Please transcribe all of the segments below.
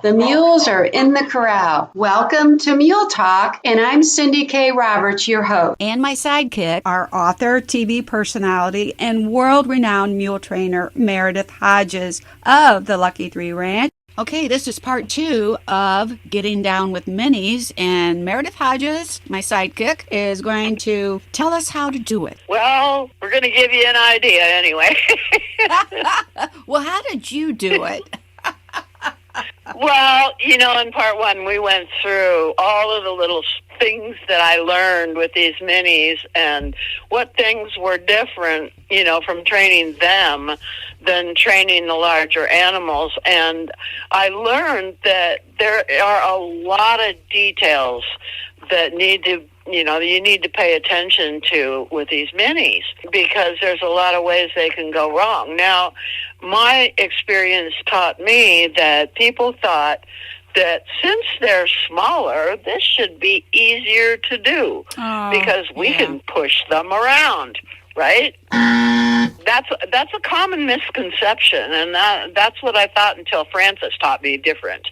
The mules are in the corral. Welcome to Mule Talk, and I'm Cindy K. Roberts, your host. And my sidekick, our author, TV personality, and world-renowned mule trainer, Meredith Hodges of the Lucky 3 Ranch. Okay, this is part 2 of Getting Down with Minis, and Meredith Hodges, my sidekick, is going to tell us how to do it. Well, we're going to give you an idea anyway. Well, how did you do it? Well, in part 1, we went through all of the little things that I learned with these minis and what things were different, from training them than training the larger animals. And I learned that there are a lot of details that you need to pay attention to with these minis, because there's a lot of ways they can go wrong. Now, my experience taught me that people thought that since they're smaller, this should be easier to do because we can push them around, right? That's a common misconception, and that's what I thought until Frances taught me different.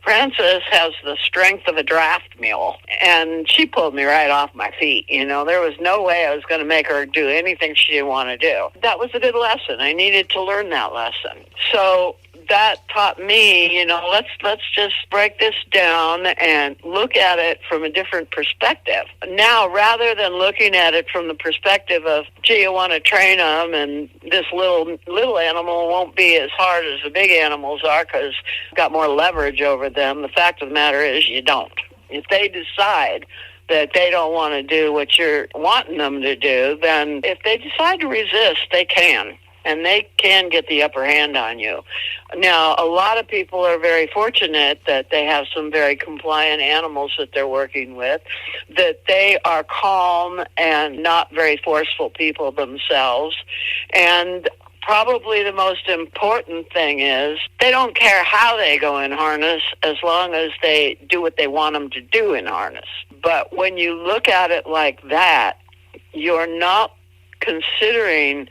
Frances has the strength of a draft mule, and she pulled me right off my feet. There was no way I was going to make her do anything she didn't want to do. That was a good lesson. I needed to learn that lesson. So that taught me, let's just break this down and look at it from a different perspective. Now, rather than looking at it from the perspective of, gee, you want to train them and this little animal won't be as hard as the big animals are because you've got more leverage over them, the fact of the matter is you don't. If they decide that they don't want to do what you're wanting them to do, then if they decide to resist, they can. And they can get the upper hand on you. Now, a lot of people are very fortunate that they have some very compliant animals that they're working with, that they are calm and not very forceful people themselves. And probably the most important thing is they don't care how they go in harness as long as they do what they want them to do in harness. But when you look at it like that, you're not considering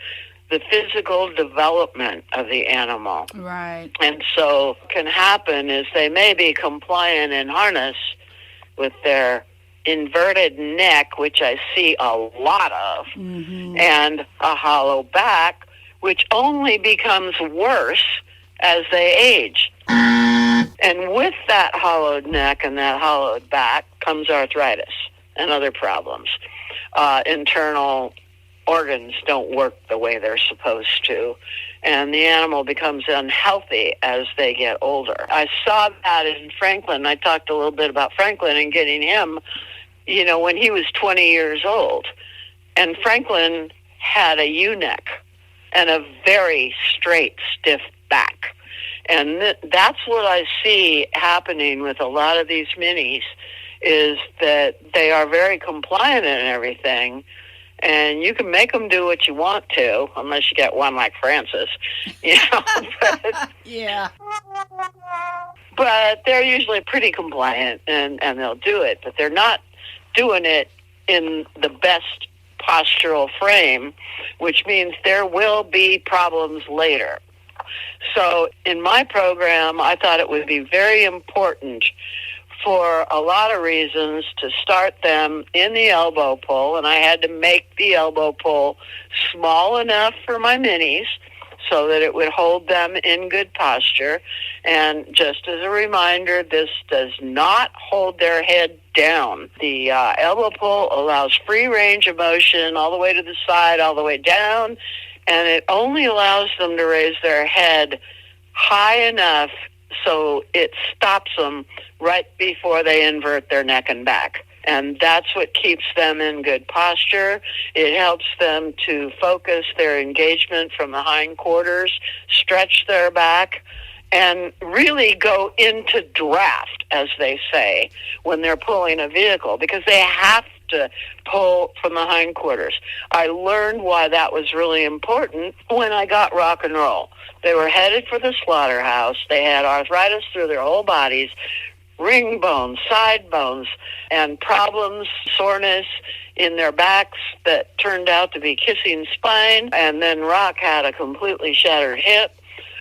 the physical development of the animal. Right. And so what can happen is they may be compliant in harness with their inverted neck, which I see a lot of, and a hollow back, which only becomes worse as they age. And with that hollowed neck and that hollowed back comes arthritis and other problems. Internal organs don't work the way they're supposed to, and the animal becomes unhealthy as they get older. I saw that in Franklin. I talked a little bit about Franklin and getting him, when he was 20 years old. And Franklin had a U-neck and a very straight, stiff back. And that's what I see happening with a lot of these minis, is that they are very compliant and everything, and you can make them do what you want to, unless you get one like Frances, But, yeah. But they're usually pretty compliant, and they'll do it. But they're not doing it in the best postural frame, which means there will be problems later. So in my program, I thought it would be very important for a lot of reasons to start them in the elbow pull, and I had to make the elbow pull small enough for my minis so that it would hold them in good posture. And just as a reminder, this does not hold their head down. The elbow pull allows free range of motion all the way to the side, all the way down, and it only allows them to raise their head high enough so it stops them right before they invert their neck and back. And that's what keeps them in good posture. It helps them to focus their engagement from the hindquarters, stretch their back, and really go into draft, as they say, when they're pulling a vehicle, because they have to pull from the hindquarters. I learned why that was really important when I got rock and roll. They were headed for the slaughterhouse. They had arthritis through their whole bodies, ring bones, side bones, and problems, soreness in their backs that turned out to be kissing spine. And then Rock had a completely shattered hip.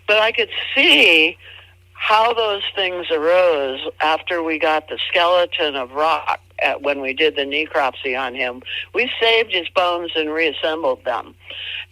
But I could see how those things arose after we got the skeleton of Rock when we did the necropsy on him. We saved his bones and reassembled them.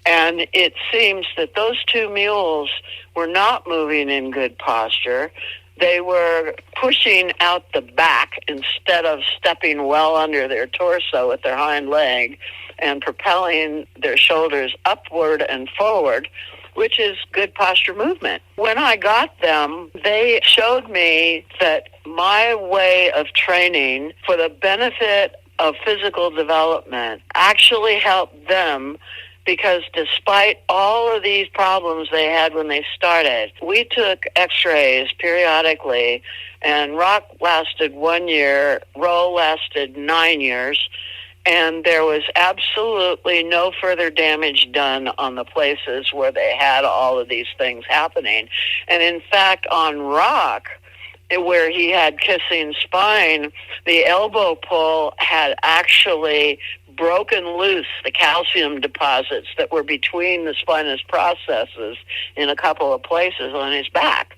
And it seems that those two mules were not moving in good posture. They were pushing out the back instead of stepping well under their torso with their hind leg and propelling their shoulders upward and forward, which is good posture movement. When I got them, they showed me that my way of training for the benefit of physical development actually helped them, because despite all of these problems they had when they started, we took x-rays periodically, and Rock lasted 1 year, Roll lasted 9 years, and there was absolutely no further damage done on the places where they had all of these things happening. And in fact, on Rock, where he had kissing spine, the elbow pull had actually broken loose the calcium deposits that were between the spinous processes in a couple of places on his back.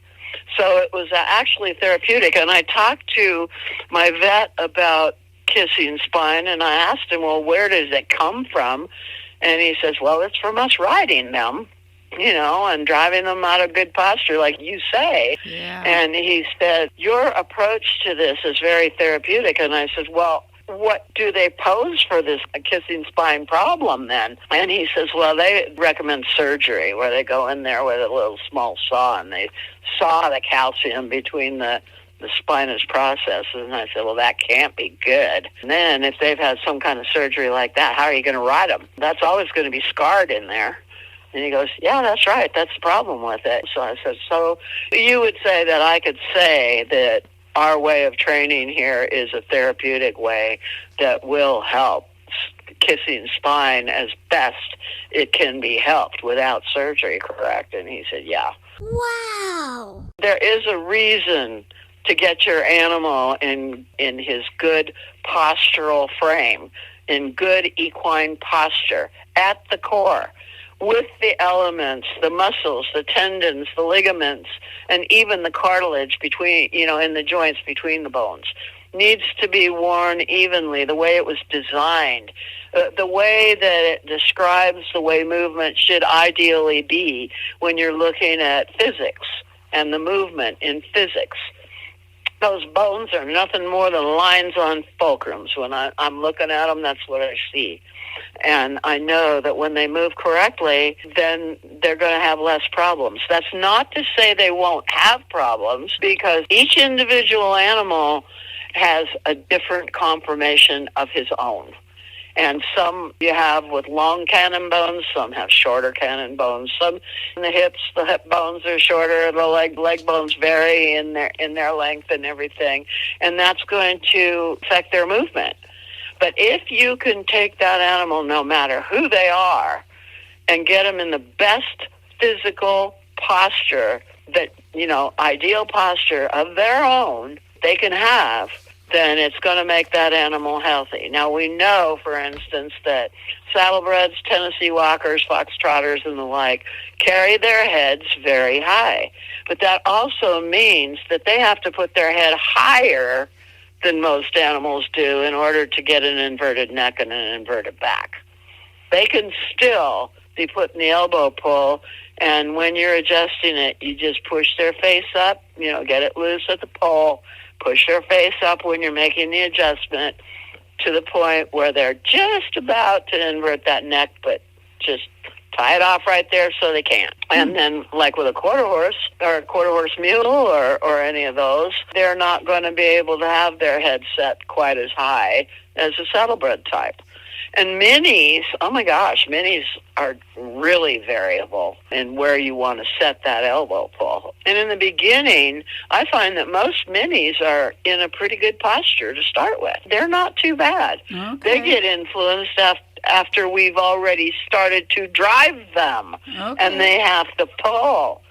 So it was actually therapeutic. And I talked to my vet about kissing spine, and I asked him, well, where does it come from? And he says, well, it's from us riding them, and driving them out of good posture, like you say. Yeah. And he said, your approach to this is very therapeutic. And I said, well, what do they pose for this kissing spine problem then? And he says, well, they recommend surgery, where they go in there with a little small saw and they saw the calcium between the spinous processes. And I said, well, that can't be good. And then if they've had some kind of surgery like that, how are you going to ride them? That's always going to be scarred in there. And he goes, yeah, that's right. That's the problem with it. So I said, so you would say that I could say that our way of training here is a therapeutic way that will help kissing spine as best it can be helped without surgery, correct? And he said, yeah. Wow. There is a reason to get your animal in his good postural frame, in good equine posture at the core, with the elements, the muscles, the tendons, the ligaments, and even the cartilage between, in the joints between the bones, needs to be worn evenly, the way it was designed, the way that it describes the way movement should ideally be when you're looking at physics and the movement in physics. Those bones are nothing more than lines on fulcrums. When I'm looking at them, that's what I see. And I know that when they move correctly, then they're going to have less problems. That's not to say they won't have problems, because each individual animal has a different conformation of his own. And some you have with long cannon bones, some have shorter cannon bones. Some in the hips, the hip bones are shorter, the leg bones vary in their length and everything. And that's going to affect their movement. But if you can take that animal, no matter who they are, and get them in the best physical posture, that, ideal posture of their own they can have, then it's going to make that animal healthy. Now, we know, for instance, that saddlebreds, Tennessee walkers, foxtrotters, and the like carry their heads very high. But that also means that they have to put their head higher than most animals do in order to get an inverted neck and an inverted back. They can still be put in the elbow pull, and when you're adjusting it, you just push their face up, get it loose at the pole, push their face up when you're making the adjustment to the point where they're just about to invert that neck, but just tie it off right there so they can't. And then, like with a quarter horse or a quarter horse mule or any of those, they're not going to be able to have their head set quite as high as a saddlebred type. And minis, oh my gosh, minis are really variable in where you want to set that elbow pull. And in the beginning, I find that most minis are in a pretty good posture to start with. They're not too bad. Okay. They get influenced after we've already started to drive them, and they have to pull.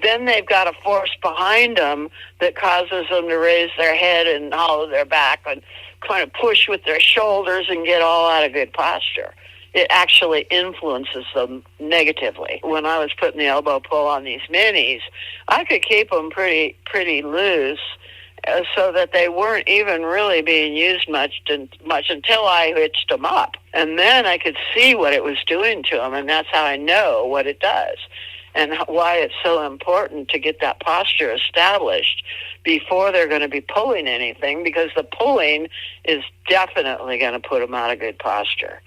Then they've got a force behind them that causes them to raise their head and hollow their back and kind of push with their shoulders and get all out of good posture. it actually influences them negatively. When I was putting the elbow pull on these minis, I could keep them pretty loose, so that they weren't even really being used much until I hitched them up. And then I could see what it was doing to them, and that's how I know what it does and why it's so important to get that posture established before they're going to be pulling anything, because the pulling is definitely going to put them out of good posture.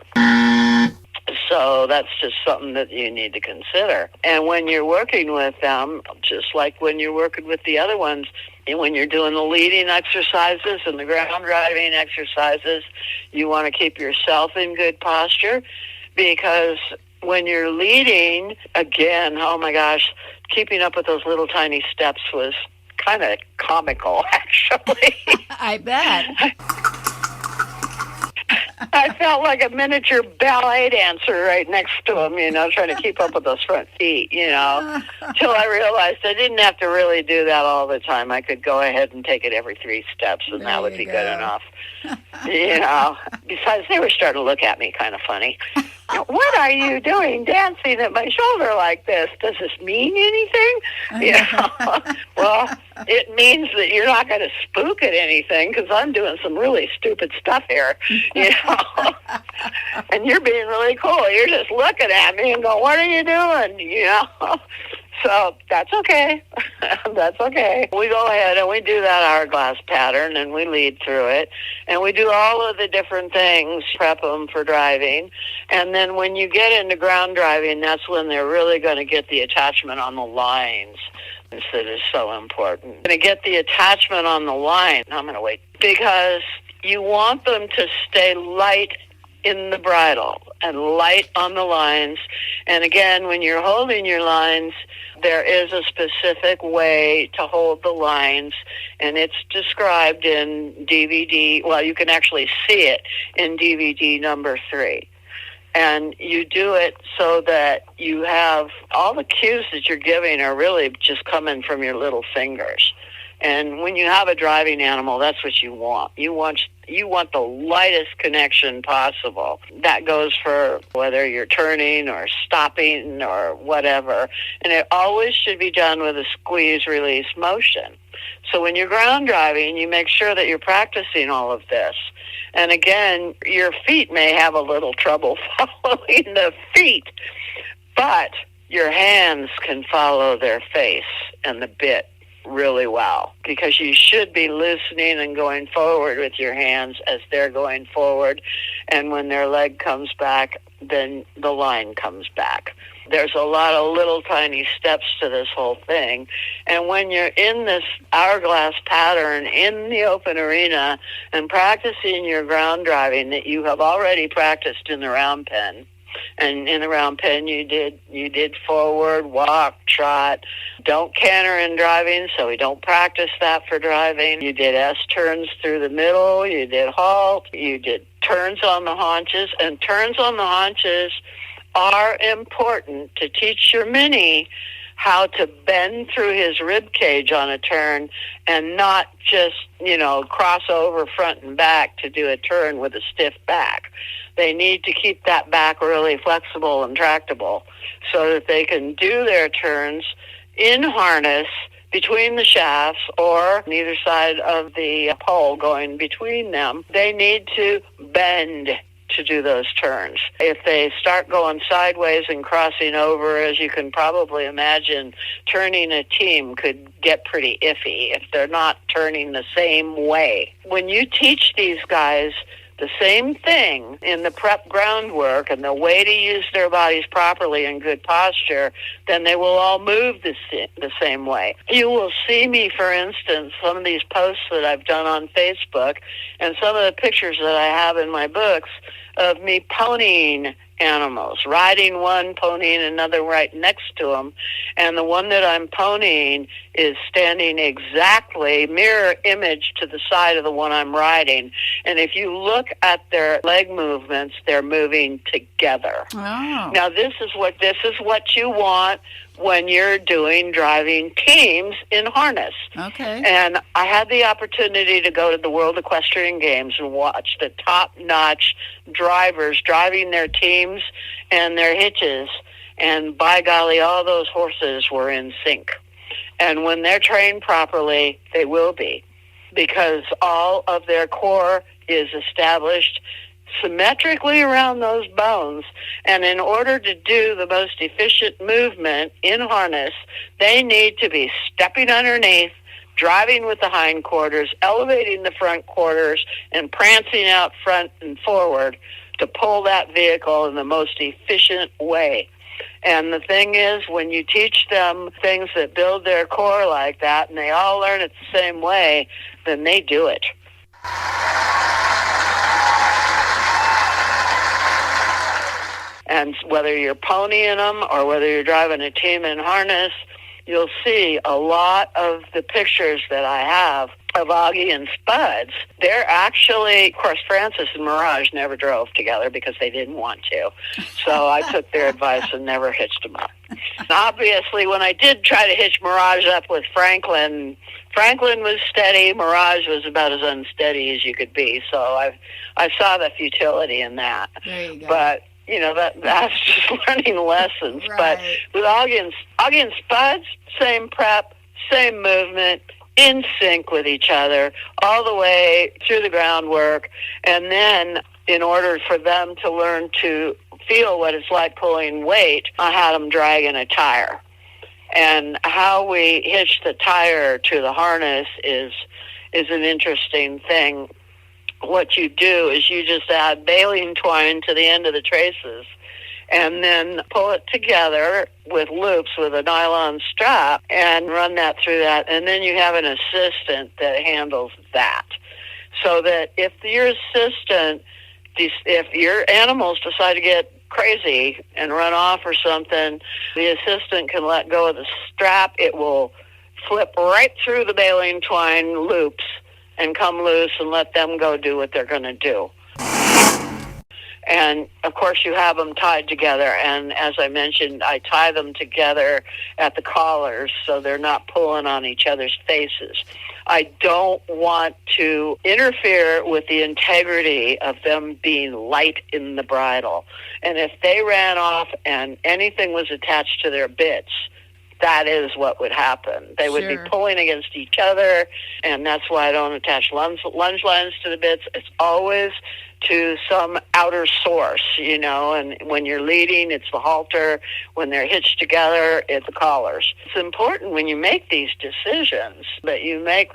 So that's just something that you need to consider. And when you're working with them, just like when you're working with the other ones, and when you're doing the leading exercises and the ground driving exercises, you want to keep yourself in good posture, because when you're leading, again, oh my gosh, keeping up with those little tiny steps was kind of comical, actually. I bet. I felt like a miniature ballet dancer right next to him, trying to keep up with those front feet, till I realized I didn't have to really do that all the time. I could go ahead and take it every 3 steps, and that would be good enough. Besides, they were starting to look at me kind of funny. What are you doing dancing at my shoulder like this? Does this mean anything? Well, it means that you're not going to spook at anything, because I'm doing some really stupid stuff here, and you're being really cool. You're just looking at me and going, what are you doing? So that's okay. That's okay. We go ahead and we do that hourglass pattern, and we lead through it, and we do all of the different things, prep them for driving. And then when you get into ground driving, that's when they're really going to get the attachment on the lines. That is so important. To get the attachment on the line, I'm going to wait, because you want them to stay light in the bridle and light on the lines. And again, when you're holding your lines, there is a specific way to hold the lines, and it's described in DVD. Well, you can actually see it in DVD number 3. And you do it so that you have all the cues that you're giving are really just coming from your little fingers. And when you have a driving animal, that's what you want. You want the lightest connection possible. That goes for whether you're turning or stopping or whatever. And it always should be done with a squeeze-release motion. So when you're ground driving, you make sure that you're practicing all of this. And again, your feet may have a little trouble following the feet, but your hands can follow their face and the bit really well, because you should be loosening and going forward with your hands as they're going forward. And when their leg comes back, then the line comes back. There's a lot of little tiny steps to this whole thing. And when you're in this hourglass pattern in the open arena and practicing your ground driving that you have already practiced in the round pen, and in the round pen you did forward, walk, trot, don't canter in driving, so we don't practice that for driving. You did S-turns through the middle, you did halt, you did turns on the haunches, and turns on the haunches are important to teach your mini how to bend through his rib cage on a turn and not just, cross over front and back to do a turn with a stiff back. They need to keep that back really flexible and tractable so that they can do their turns in harness between the shafts or on either side of the pole going between them. They need to bend to do those turns. If they start going sideways and crossing over, as you can probably imagine, turning a team could get pretty iffy if they're not turning the same way. When you teach these guys the same thing in the prep groundwork and the way to use their bodies properly in good posture, then they will all move the same way. You will see me, for instance, some of these posts that I've done on Facebook and some of the pictures that I have in my books of me ponying animals, riding one, ponying another right next to them, and the one that I'm ponying is standing exactly mirror image to the side of the one I'm riding. And if you look at their leg movements, they're moving together. Oh. Now this is what you want when you're doing driving teams in harness. Okay. And I had the opportunity to go to the World Equestrian Games and watch the top-notch drivers driving their teams and their hitches. And by golly, all those horses were in sync. And when they're trained properly, they will be, because all of their core is established symmetrically around those bones. And in order to do the most efficient movement in harness, they need to be stepping underneath, driving with the hindquarters, elevating the front quarters, and prancing out front and forward to pull that vehicle in the most efficient way. And the thing is, when you teach them things that build their core like that, and they all learn it the same way, then they do it. And whether you're ponying them or whether you're driving a team in harness, you'll see a lot of the pictures that I have of Augie and Spuds. They're actually, of course, Francis and Mirage never drove together because they didn't want to. So I took their advice and never hitched them up. And obviously, when I did try to hitch Mirage up with Franklin was steady. Mirage was about as unsteady as you could be. So I saw the futility in that. There you go. But that's just learning lessons. Right. But with Augie and Spuds, same prep, same movement, in sync with each other all the way through the groundwork. And then in order for them to learn to feel what it's like pulling weight, I had them dragging a tire. And how we hitch the tire to the harness is an interesting thing. What you do is you just add baling twine to the end of the traces and then pull it together with loops with a nylon strap and run that through that. And then you have an assistant that handles that. So that if your animals decide to get crazy and run off or something, the assistant can let go of the strap. It will flip right through the baling twine loops and come loose and let them go do what they're going to do. And, of course, you have them tied together. And as I mentioned, I tie them together at the collars so they're not pulling on each other's faces. I don't want to interfere with the integrity of them being light in the bridle. And if they ran off and anything was attached to their bits, that is what would happen. They would be pulling against each other, and that's why I don't attach lunge lines to the bits. It's always to some outer source, and when you're leading, it's the halter. When they're hitched together, it's the collars. It's important when you make these decisions that you make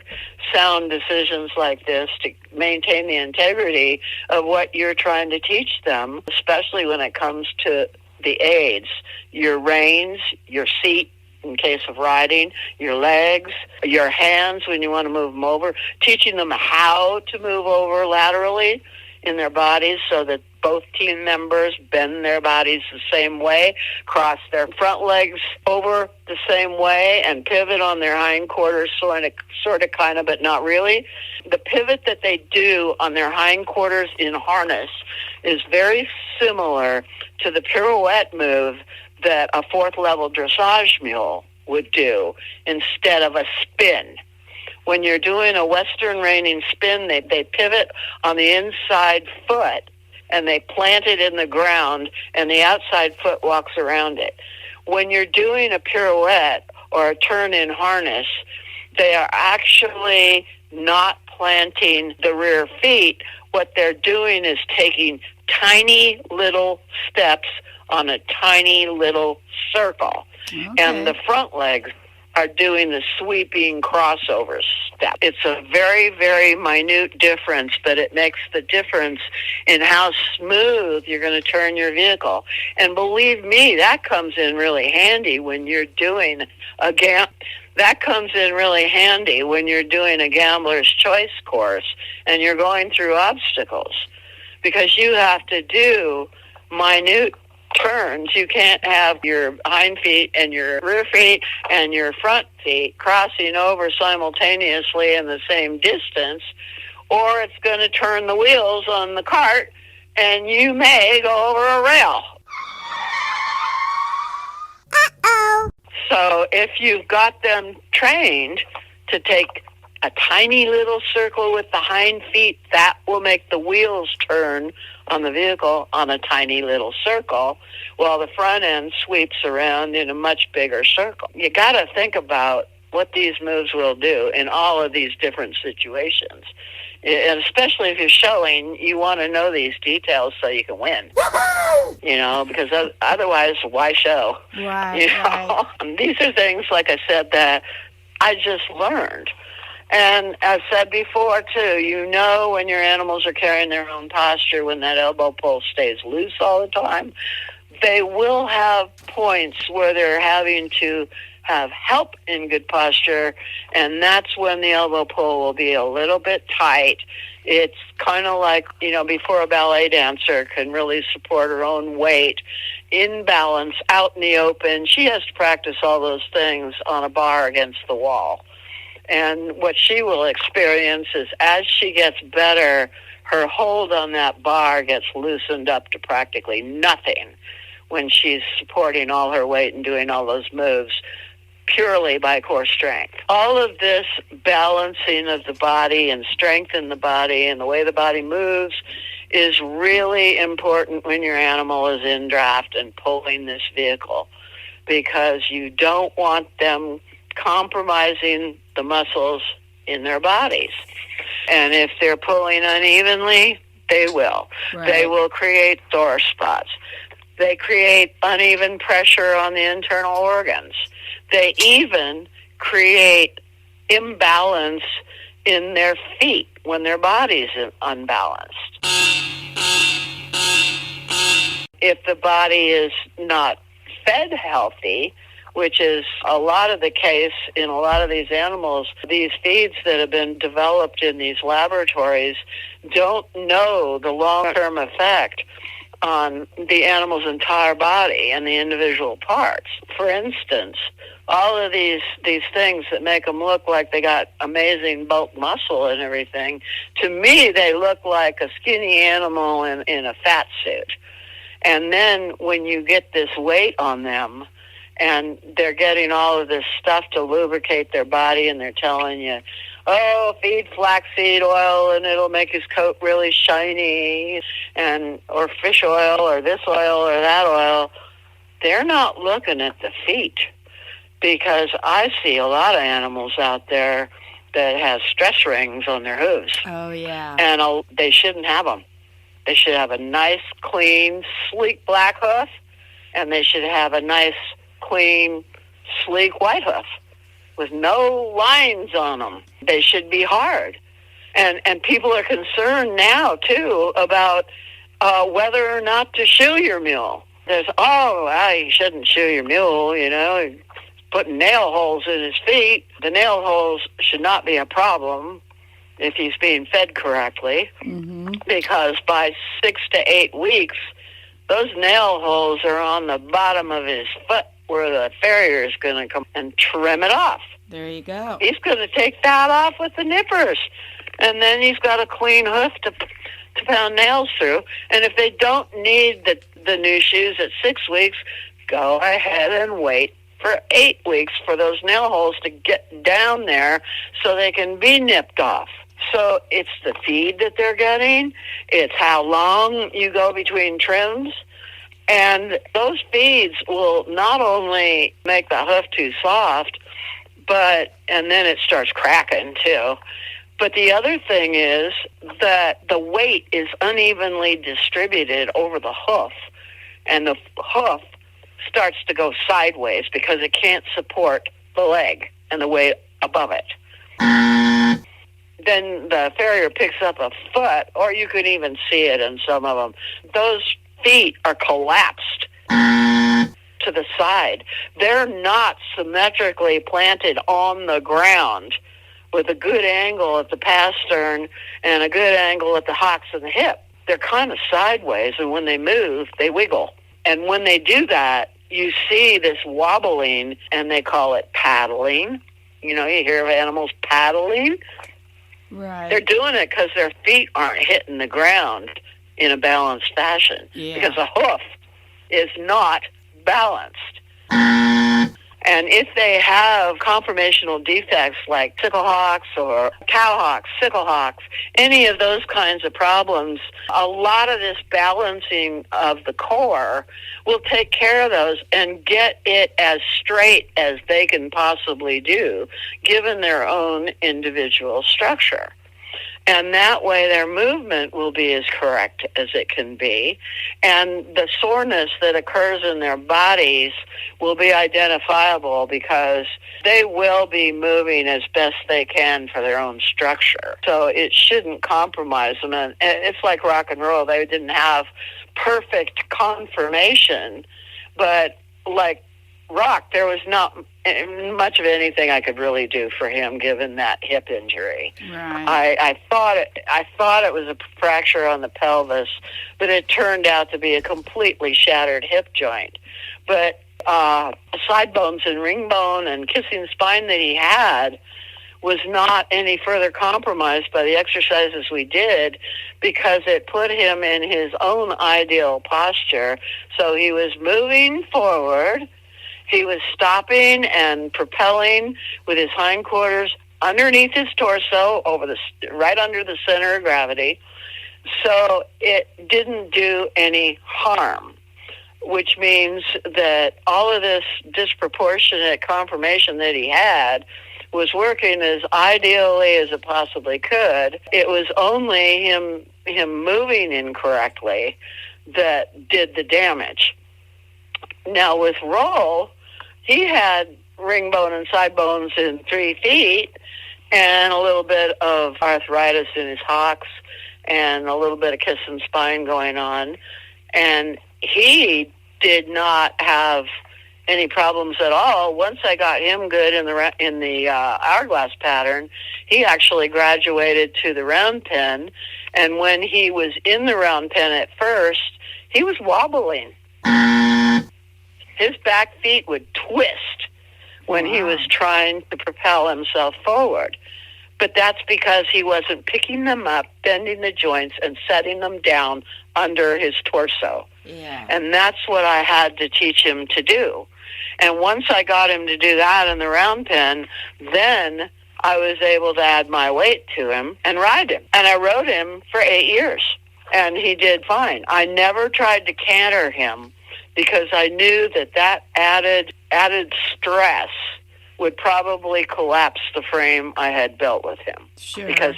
sound decisions like this to maintain the integrity of what you're trying to teach them, especially when it comes to the aids, your reins, your seat, in case of riding, your legs, your hands when you want to move them over, teaching them how to move over laterally in their bodies so that both team members bend their bodies the same way, cross their front legs over the same way, and pivot on their hindquarters, sort of, kind of, but not really. The pivot that they do on their hindquarters in harness is very similar to the pirouette move that a fourth level dressage mule would do instead of a spin. When you're doing a Western reining spin, they pivot on the inside foot and they plant it in the ground and the outside foot walks around it. When you're doing a pirouette or a turn in harness, they are actually not planting the rear feet. What they're doing is taking tiny little steps on a tiny little circle. Okay. And the front legs are doing the sweeping crossover step. It's a very, very minute difference, but it makes the difference in how smooth you're going to turn your vehicle. And believe me, that comes in really handy when you're doing a gambler's choice course and you're going through obstacles, because you have to do minute turns. You can't have your hind feet and your rear feet and your front feet crossing over simultaneously in the same distance, or it's going to turn the wheels on the cart and you may go over a rail. Uh-oh. So if you've got them trained to take a tiny little circle with the hind feet, that will make the wheels turn on the vehicle on a tiny little circle, while the front end sweeps around in a much bigger circle. You got to think about what these moves will do in all of these different situations. And especially if you're showing, you want to know these details so you can win. Because otherwise, why show? Right, right. These are things, like I said, that I just learned. And I've said before, too, when your animals are carrying their own posture, when that elbow pull stays loose all the time, they will have points where they're having to have help in good posture, and that's when the elbow pull will be a little bit tight. It's kind of like, before a ballet dancer can really support her own weight in balance, out in the open. She has to practice all those things on a bar against the wall. And what she will experience is, as she gets better, her hold on that bar gets loosened up to practically nothing when she's supporting all her weight and doing all those moves purely by core strength. All of this balancing of the body and strength in the body and the way the body moves is really important when your animal is in draft and pulling this vehicle, because you don't want them compromising the muscles in their bodies. And if they're pulling unevenly, they will. Right. They will create sore spots. They create uneven pressure on the internal organs. They even create imbalance in their feet when their body's unbalanced. If the body is not fed healthy, which is a lot of the case in a lot of these animals, these feeds that have been developed in these laboratories don't know the long-term effect on the animal's entire body and the individual parts. For instance, all of these things that make them look like they got amazing bulk muscle and everything, to me they look like a skinny animal in a fat suit. And then when you get this weight on them, and they're getting all of this stuff to lubricate their body, and they're telling you, feed flaxseed oil and it'll make his coat really shiny, or fish oil or this oil or that oil. They're not looking at the feet, because I see a lot of animals out there that have stress rings on their hooves. Oh, yeah. And they shouldn't have them. They should have a nice, clean, sleek black hoof, and they should have a nice, clean, sleek white hoof with no lines on them. They should be hard. And people are concerned now, too, about whether or not to shoe your mule. There's, you shouldn't shoe your mule, putting nail holes in his feet. The nail holes should not be a problem if he's being fed correctly, because by 6 to 8 weeks, those nail holes are on the bottom of his foot, where the farrier is going to come and trim it off. There you go. He's going to take that off with the nippers. And then he's got a clean hoof to pound nails through. And if they don't need the new shoes at 6 weeks, go ahead and wait for 8 weeks for those nail holes to get down there so they can be nipped off. So it's the feed that they're getting. It's how long you go between trims. And those feeds will not only make the hoof too soft, and then it starts cracking too. But the other thing is that the weight is unevenly distributed over the hoof, and the hoof starts to go sideways because it can't support the leg and the weight above it. Then the farrier picks up a foot, or you can even see it in some of them. Those feet are collapsed to the side. They're not symmetrically planted on the ground with a good angle at the pastern and a good angle at the hocks and the hip. They're kind of sideways, and when they move, they wiggle. And when they do that, you see this wobbling, and they call it paddling. You hear of animals paddling. Right. They're doing it because their feet aren't hitting the ground in a balanced fashion, because a hoof is not balanced. And if they have conformational defects like sickle hocks or cow hocks, sickle hocks, any of those kinds of problems, a lot of this balancing of the core will take care of those and get it as straight as they can possibly do, given their own individual structure. And that way their movement will be as correct as it can be. And the soreness that occurs in their bodies will be identifiable because they will be moving as best they can for their own structure. So it shouldn't compromise them. And it's like rock and roll. They didn't have perfect conformation, but like rock, there was not much of anything I could really do for him given that hip injury. Right. I thought it was a fracture on the pelvis, but it turned out to be a completely shattered hip joint. But side bones and ring bone and kissing spine that he had was not any further compromised by the exercises we did because it put him in his own ideal posture. So he was moving forward. He was stopping and propelling with his hindquarters underneath his torso, right under the center of gravity. So it didn't do any harm, which means that all of this disproportionate conformation that he had was working as ideally as it possibly could. It was only him moving incorrectly that did the damage. Now with Roll, he had ring bone and side bones in 3 feet and a little bit of arthritis in his hocks and a little bit of kiss and spine going on. And he did not have any problems at all. Once I got him good in the hourglass pattern, he actually graduated to the round pen. And when he was in the round pen at first, he was wobbling. His back feet would twist when he was trying to propel himself forward. But that's because he wasn't picking them up, bending the joints, and setting them down under his torso. Yeah. And that's what I had to teach him to do. And once I got him to do that in the round pen, then I was able to add my weight to him and ride him. And I rode him for 8 years, and he did fine. I never tried to canter him because I knew that added stress would probably collapse the frame I had built with him. Sure. Because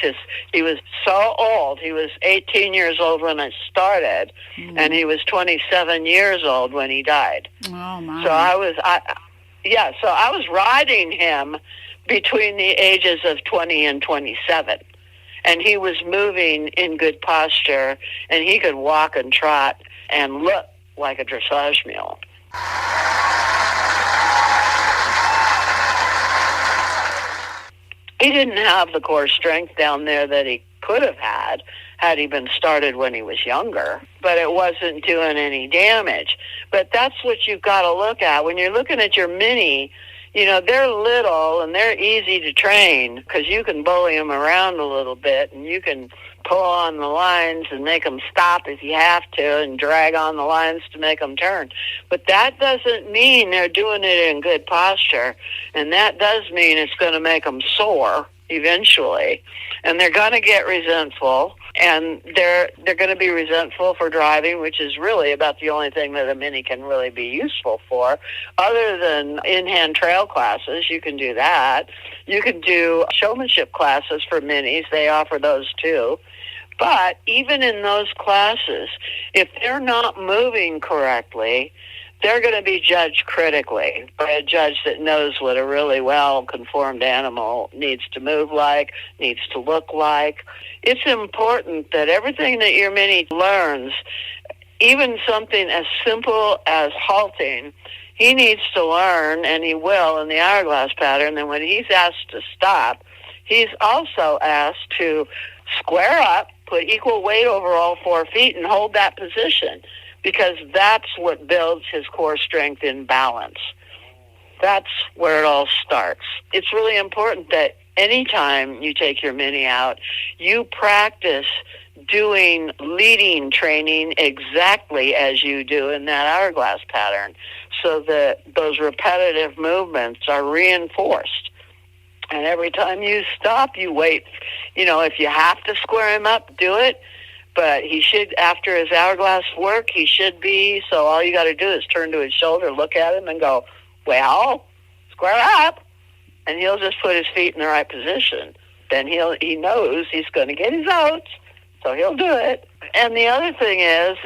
he was so old. He was 18 years old when I started, and he was 27 years old when he died. Oh, my. So I was riding him between the ages of 20 and 27. And he was moving in good posture, and he could walk and trot and look like a dressage mule. He didn't have the core strength down there that he could have had he been started when he was younger, but it wasn't doing any damage. But that's what you've got to look at. When you're looking at your mini, they're little and they're easy to train because you can bully them around a little bit and you can pull on the lines and make them stop if you have to and drag on the lines to make them turn. But that doesn't mean they're doing it in good posture, and that does mean it's going to make them sore eventually, and they're going to get resentful, and they're going to be resentful for driving, which is really about the only thing that a mini can really be useful for, other than in-hand trail classes. You can do that. You can do showmanship classes for minis. They offer those too. But even in those classes, if they're not moving correctly, they're going to be judged critically by a judge that knows what a really well-conformed animal needs to move like, needs to look like. It's important that everything that your mini learns, even something as simple as halting, he needs to learn, and he will in the hourglass pattern. And when he's asked to stop, he's also asked to square up, put equal weight over all 4 feet, and hold that position, because that's what builds his core strength in balance. That's where it all starts. It's really important that anytime you take your mini out, you practice doing leading training exactly as you do in that hourglass pattern, so that those repetitive movements are reinforced. And every time you stop, you wait. If you have to square him up, do it. But he should, after his hourglass work, he should be. So all you got to do is turn to his shoulder, look at him, and go, well, square up. And he'll just put his feet in the right position. Then he knows he's going to get his oats, so he'll do it. And the other thing is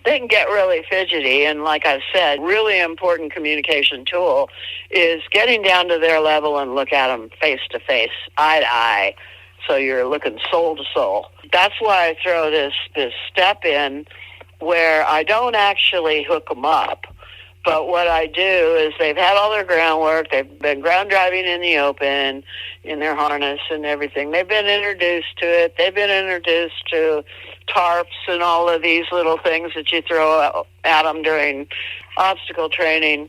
they can get really fidgety. And like I said, really important communication tool is getting down to their level and look at them face to face, eye to eye. So you're looking soul to soul. That's why I throw this step in where I don't actually hook them up. But what I do is they've had all their groundwork. They've been ground driving in the open, in their harness and everything. They've been introduced to it. They've been introduced to tarps and all of these little things that you throw at them during obstacle training.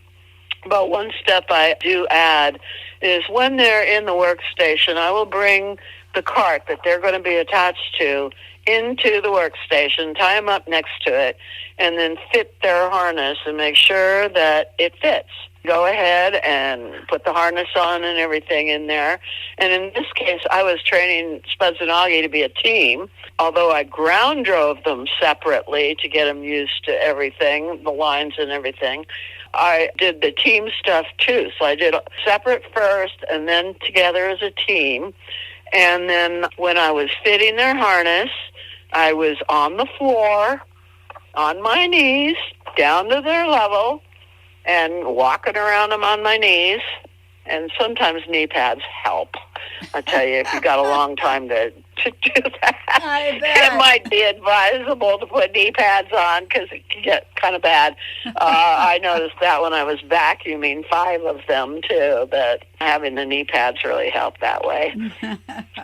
But one step I do add is when they're in the workstation, I will bring the cart that they're going to be attached to into the workstation, tie them up next to it, and then fit their harness and make sure that it fits. Go ahead and put the harness on and everything in there. And in this case, I was training Spuds and Augie to be a team, although I ground drove them separately to get them used to everything, the lines and everything. I did the team stuff too. So I did separate first and then together as a team. And then when I was fitting their harness, I was on the floor, on my knees, down to their level, and walking around them on my knees. And sometimes knee pads help. I tell you, if you've got a long time to do that, it might be advisable to put knee pads on because it can get kind of bad. I noticed that when I was vacuuming 5 of them, too, that having the knee pads really helped that way.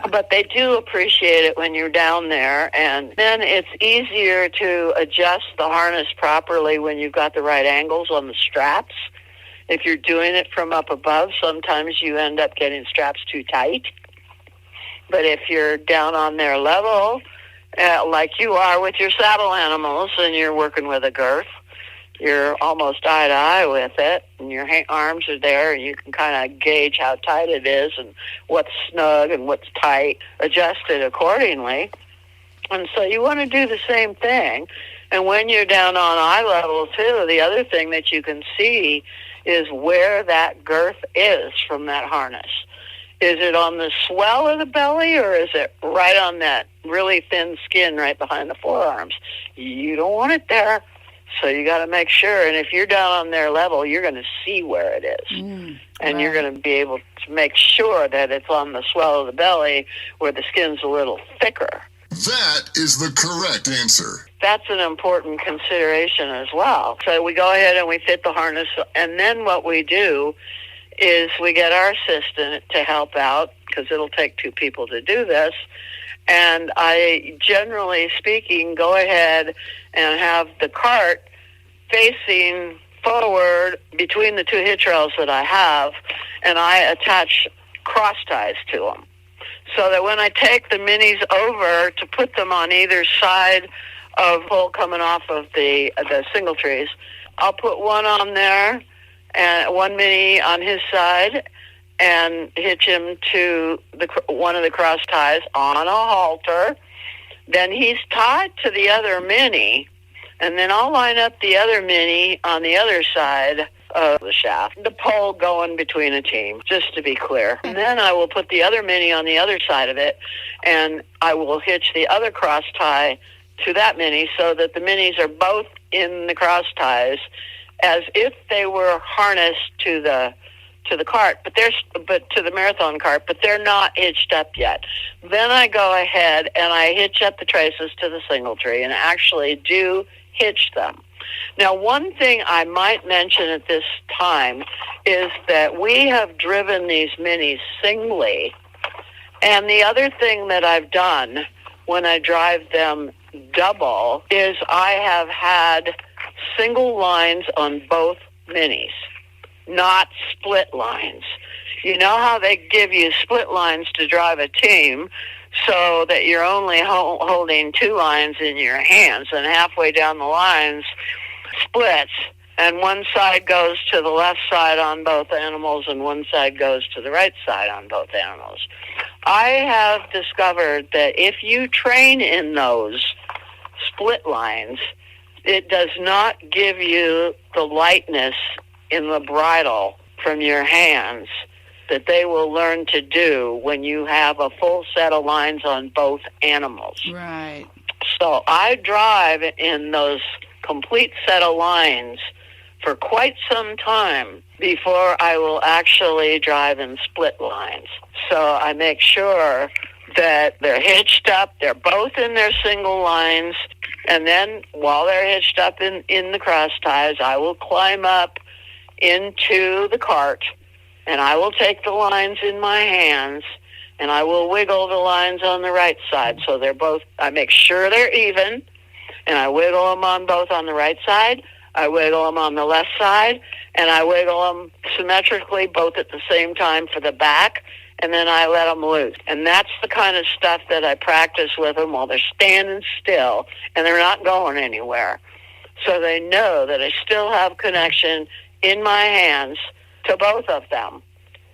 But they do appreciate it when you're down there, and then it's easier to adjust the harness properly when you've got the right angles on the straps. If you're doing it from up above, sometimes you end up getting straps too tight. But if you're down on their level, like you are with your saddle animals, and you're working with a girth, you're almost eye to eye with it, and your arms are there, and you can kind of gauge how tight it is and what's snug and what's tight, adjust it accordingly. And so you want to do the same thing. And when you're down on eye level, too, the other thing that you can see is where that girth is from that harness. Is it on the swell of the belly, or is it right on that really thin skin right behind the forearms? You don't want it there, so you got to make sure. And if you're down on their level, you're going to see where it is. And you're going to be able to make sure that it's on the swell of the belly where the skin's a little thicker. That is the correct answer. That's an important consideration as well. So we go ahead and we fit the harness, and then what we do is we get our assistant to help out, because it'll take 2 people to do this. And I, generally speaking, go ahead and have the cart facing forward between the 2 hitch rails that I have, and I attach cross ties to them. So that when I take the minis over to put them on either side of pole coming off of the single trees, I'll put one on there and one mini on his side and hitch him to one of the cross ties on a halter. Then he's tied to the other mini, and then I'll line up the other mini on the other side of the shaft, the pole going between a team, just to be clear. And then I will put the other mini on the other side of it, and I will hitch the other cross tie to that mini so that the minis are both in the cross ties as if they were harnessed to the cart, but to the marathon cart, but they're not hitched up yet. Then I go ahead and I hitch up the traces to the single tree and actually do hitch them. Now, one thing I might mention at this time is that we have driven these minis singly, and the other thing that I've done when I drive them double is I have had single lines on both minis. not split lines. You know how they give you split lines to drive a team so that you're only holding 2 lines in your hands, and halfway down the lines splits, and one side goes to the left side on both animals and one side goes to the right side on both animals. I have discovered that if you train in those split lines, it does not give you the lightness in the bridle from your hands that they will learn to do when you have a full set of lines on both animals. Right. So I drive in those complete set of lines for quite some time before I will actually drive in split lines. So I make sure that they're hitched up, they're both in their single lines, and then while they're hitched up in the cross ties, I will climb up into the cart, and I will take the lines in my hands, and I will wiggle the lines on the right side. So they're both, I make sure they're even, and I wiggle them on both on the right side, I wiggle them on the left side, and I wiggle them symmetrically both at the same time for the back, and then I let them loose. And that's the kind of stuff that I practice with them while they're standing still, and they're not going anywhere. So they know that I still have connection in my hands to both of them,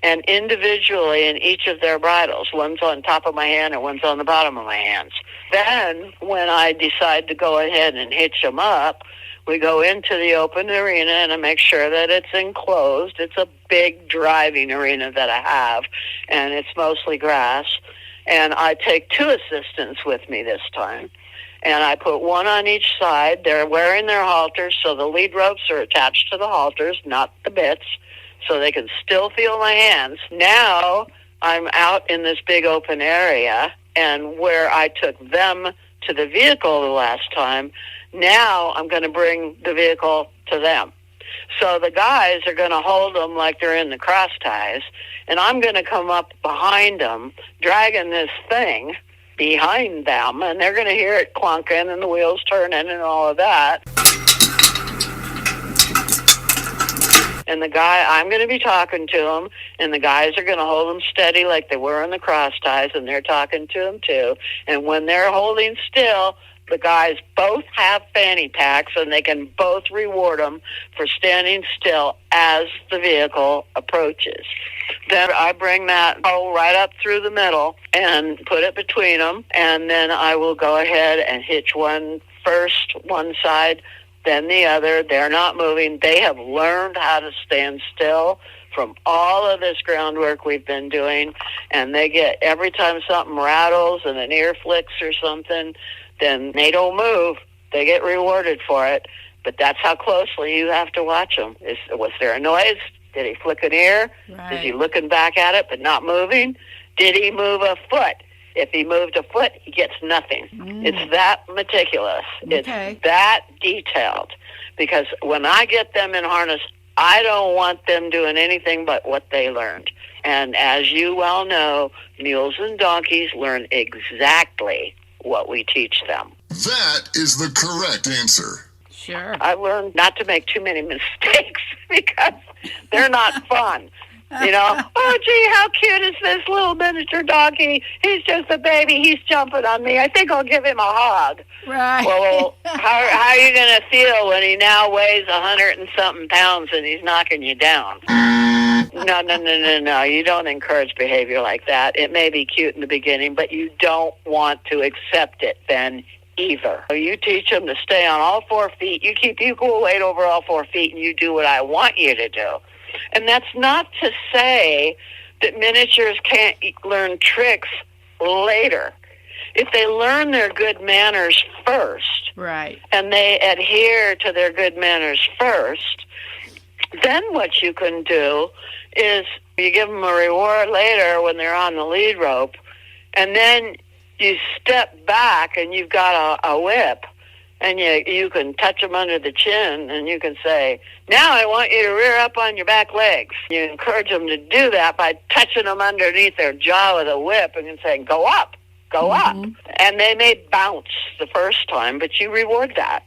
and individually in each of their bridles. One's on top of my hand and one's on the bottom of my hands. Then when I decide to go ahead and hitch them up, we go into the open arena, and I make sure that it's enclosed. It's a big driving arena that I have, and it's mostly grass. And I take 2 assistants with me this time. And I put one on each side. They're wearing their halters, so the lead ropes are attached to the halters, not the bits, so they can still feel my hands. Now I'm out in this big open area, and where I took them to the vehicle the last time, now I'm going to bring the vehicle to them. So the guys are going to hold them like they're in the cross ties, and I'm going to come up behind them, dragging this thing behind them, and they're going to hear it clunking and the wheels turning and all of that. And the guy, I'm going to be talking to them, and the guys are going to hold them steady like they were in the cross ties, and they're talking to them too. And when they're holding still, the guys both have fanny packs, and they can both reward them for standing still as the vehicle approaches. Then I bring that pole right up through the middle and put it between them, and then I will go ahead and hitch one first, one side, then the other. They're not moving. They have learned how to stand still from all of this groundwork we've been doing, and they get, every time something rattles and an ear flicks or something, then they don't move. They get rewarded for it. But that's how closely you have to watch them. Was there a noise? Did he flick an ear? Right. Is he looking back at it but not moving? Did he move a foot? If he moved a foot, he gets nothing. It's that meticulous. Okay. It's that detailed. Because when I get them in harness, I don't want them doing anything but what they learned. And as you well know, mules and donkeys learn exactly what we teach them. That is the correct answer. Sure. I've learned not to make too many mistakes because they're not fun. You know, oh, gee, how cute is this little miniature donkey? He's just a baby. He's jumping on me. I think I'll give him a hug. Right. Well, how are you going to feel when he now weighs 100 and something pounds and he's knocking you down? No. You don't encourage behavior like that. It may be cute in the beginning, but you don't want to accept it then either. You teach them to stay on all 4 feet. You keep equal weight over all 4 feet, and you do what I want you to do. And that's not to say that miniatures can't learn tricks later. If they learn their good manners first, right, and they adhere to their good manners first, then what you can do is you give them a reward later when they're on the lead rope, and then you step back and you've got a whip, and you can touch them under the chin, and you can say, now I want you to rear up on your back legs. You encourage them to do that by touching them underneath their jaw with a whip and saying, go up, go up. And they may bounce the first time, but you reward that.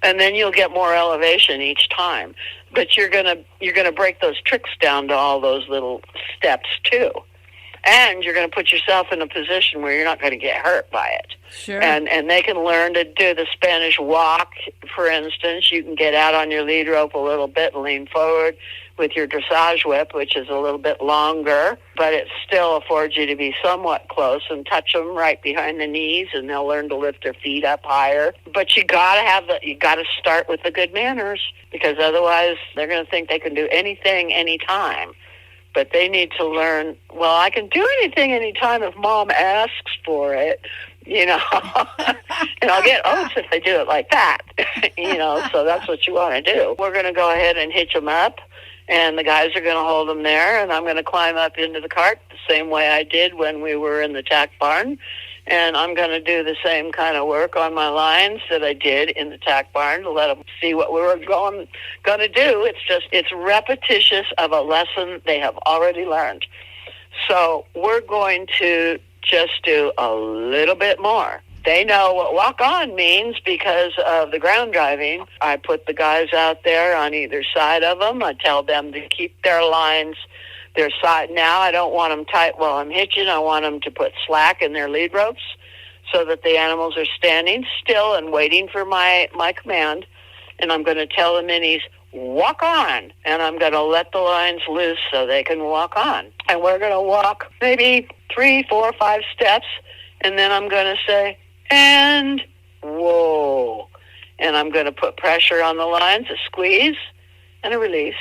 and then you'll get more elevation each time. But you're gonna break those tricks down to all those little steps too. And you're going to put yourself in a position where you're not going to get hurt by it. Sure. And they can learn to do the Spanish walk, for instance. You can get out on your lead rope a little bit and lean forward with your dressage whip, which is a little bit longer, but it still affords you to be somewhat close and touch them right behind the knees, and they'll learn to lift their feet up higher. But you got to start with the good manners, because otherwise they're going to think they can do anything, anytime. But they need to learn, well, I can do anything anytime if Mom asks for it, and I'll get oats if they do it like that, so that's what you want to do. We're going to go ahead and hitch them up, and the guys are going to hold them there, and I'm going to climb up into the cart the same way I did when we were in the tack barn. And I'm going to do the same kind of work on my lines that I did in the tack barn to let them see what we were going to do. It's repetitious of a lesson they have already learned. So we're going to just do a little bit more. They know what walk-on means because of the ground driving. I put the guys out there on either side of them. I tell them to keep their lines their side. Now I don't want them tight while I'm hitching. I want them to put slack in their lead ropes so that the animals are standing still and waiting for my command. And I'm going to tell the minis, walk on. And I'm going to let the lines loose so they can walk on. And we're going to walk maybe 3, 4, 5 steps. And then I'm going to say, and whoa. And I'm going to put pressure on the lines, a squeeze and a release.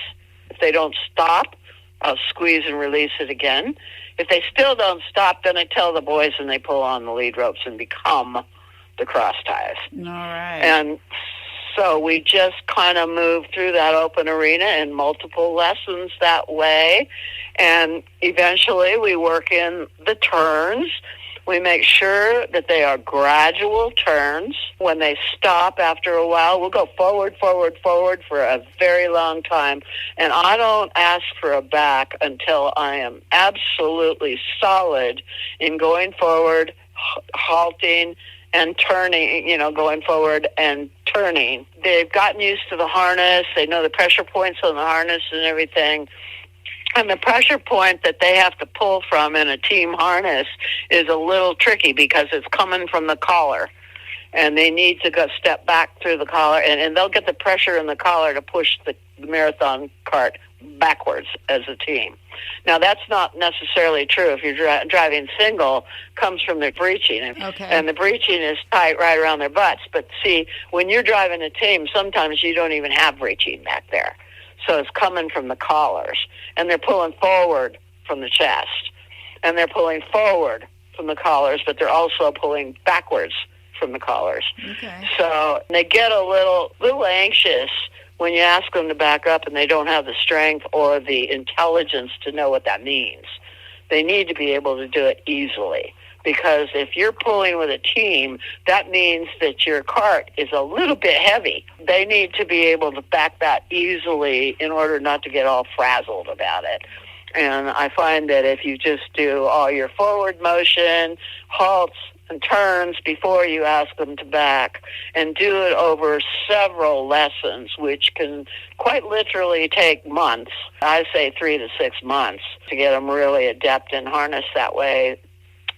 If they don't stop, I'll squeeze and release it again. If they still don't stop, then I tell the boys and they pull on the lead ropes and become the cross ties. All right. And so we just kind of move through that open arena in multiple lessons that way. And eventually we work in the turns. We make sure that they are gradual turns. When they stop after a while, we'll go forward, forward, forward for a very long time. And I don't ask for a back until I am absolutely solid in going forward, halting, and turning, going forward and turning. They've gotten used to the harness. They know the pressure points on the harness and everything. And the pressure point that they have to pull from in a team harness is a little tricky because it's coming from the collar. And they need to go step back through the collar, and they'll get the pressure in the collar to push the marathon cart backwards as a team. Now, that's not necessarily true if you're driving single, comes from their breeching. Okay. And the breeching is tight right around their butts. But see, when you're driving a team, sometimes you don't even have breeching back there. So it's coming from the collars. And they're pulling forward from the chest. And they're pulling forward from the collars, but they're also pulling backwards from the collars. Okay. So they get a little anxious when you ask them to back up and they don't have the strength or the intelligence to know what that means. They need to be able to do it easily. Because if you're pulling with a team, that means that your cart is a little bit heavy. They need to be able to back that easily in order not to get all frazzled about it. And I find that if you just do all your forward motion, halts, and turns before you ask them to back, and do it over several lessons, which can quite literally take months. I say 3 to 6 months to get them really adept in harness that way.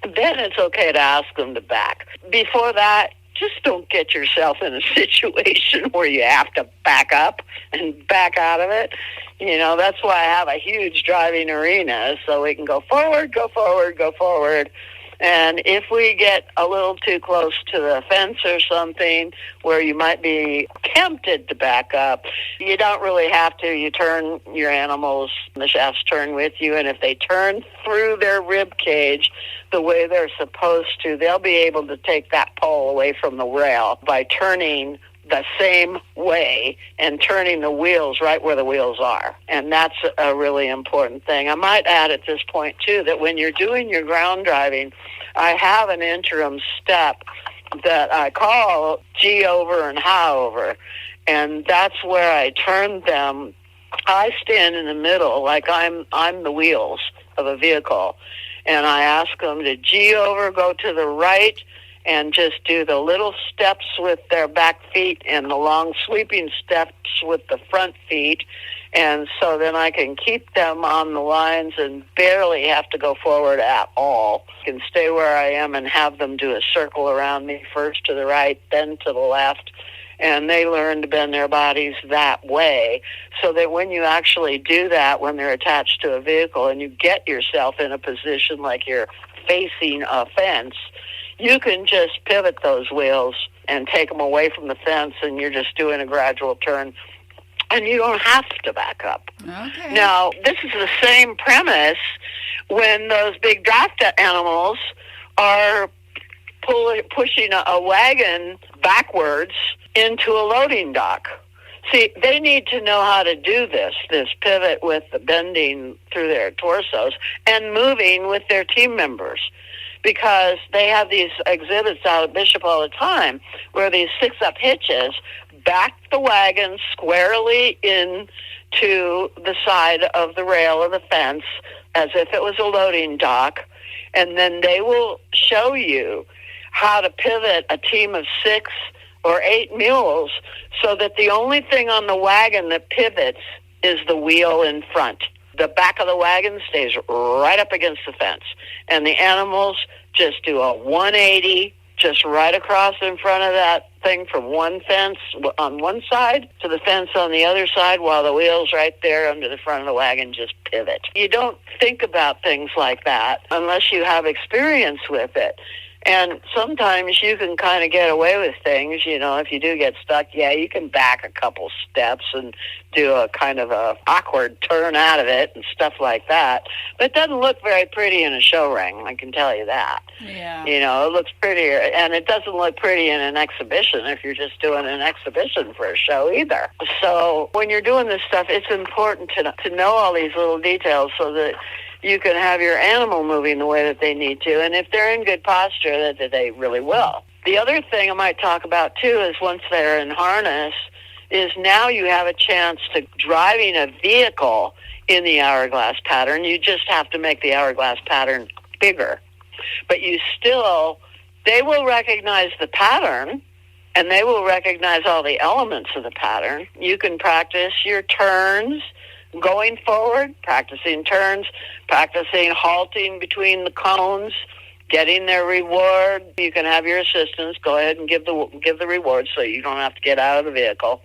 Then it's okay to ask them to back. Before that, just don't get yourself in a situation where you have to back up and back out of it. That's why I have a huge driving arena, so we can go forward, go forward, go forward. And if we get a little too close to the fence or something where you might be tempted to back up, you don't really have to. You turn your animals, the shafts turn with you, and if they turn through their rib cage the way they're supposed to, they'll be able to take that pole away from the rail by turning the same way and turning the wheels right where the wheels are. And that's a really important thing. I might add at this point, too, that when you're doing your ground driving, I have an interim step that I call G over and H over. And that's where I turn them. I stand in the middle like I'm the wheels of a vehicle. And I ask them to G over, go to the right, and just do the little steps with their back feet and the long sweeping steps with the front feet. And so then I can keep them on the lines and barely have to go forward at all. I can stay where I am and have them do a circle around me, first to the right, then to the left. And they learn to bend their bodies that way, so that when you actually do that, when they're attached to a vehicle and you get yourself in a position like you're facing a fence, you can just pivot those wheels and take them away from the fence, and you're just doing a gradual turn, and you don't have to back up. Okay. Now, this is the same premise when those big draft animals are pushing a wagon backwards into a loading dock. See, they need to know how to do this pivot with the bending through their torsos and moving with their team members, because they have these exhibits out at Bishop all the time where these six-up hitches back the wagon squarely into the side of the rail of the fence as if it was a loading dock, and then they will show you how to pivot a team of 6 or 8 mules so that the only thing on the wagon that pivots is the wheel in front. The back of the wagon stays right up against the fence, and the animals just do a 180 just right across in front of that thing from one fence on one side to the fence on the other side, while the wheels right there under the front of the wagon just pivot. You don't think about things like that unless you have experience with it. And sometimes you can kind of get away with things, if you do get stuck, you can back a couple steps and do a kind of a awkward turn out of it and stuff like that. But it doesn't look very pretty in a show ring, I can tell you that. Yeah. It looks prettier, and it doesn't look pretty in an exhibition if you're just doing an exhibition for a show either. So when you're doing this stuff, it's important to know all these little details so that you can have your animal moving the way that they need to. And if they're in good posture, that they really will. The other thing I might talk about, too, is once they're in harness, is now you have a chance to driving a vehicle in the hourglass pattern. You just have to make the hourglass pattern bigger. But they will recognize the pattern, and they will recognize all the elements of the pattern. You can practice your turns, going forward, practicing turns, practicing halting between the cones, getting their reward. You can have your assistants go ahead and give the reward so you don't have to get out of the vehicle.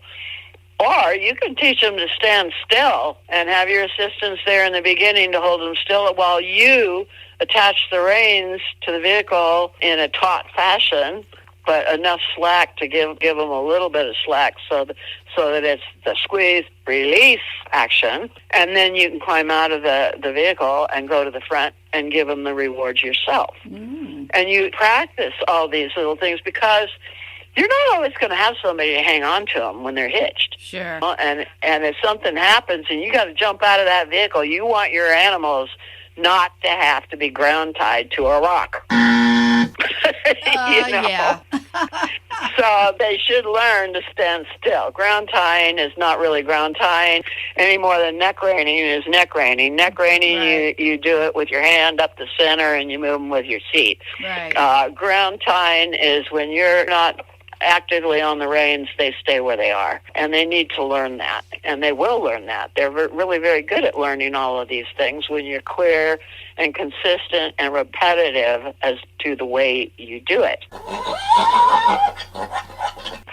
Or you can teach them to stand still and have your assistants there in the beginning to hold them still while you attach the reins to the vehicle in a taut fashion, but enough slack to give them a little bit of slack so that it's the squeeze, release action, and then you can climb out of the vehicle and go to the front and give them the rewards yourself. Mm. And you practice all these little things because you're not always going to have somebody to hang on to them when they're hitched. Sure. And if something happens and you got to jump out of that vehicle, you want your animals not to have to be ground tied to a rock. Yeah. So they should learn to stand still. Ground tying is not really ground tying any more than neck reining is neck reining. Neck reining, right. you do it with your hand up the center and you move them with your seat. Right. Ground tying is when you're not actively on the reins, they stay where they are. And they need to learn that. And they will learn that. They're really very good at learning all of these things when you're clear and consistent and repetitive as to the way you do it.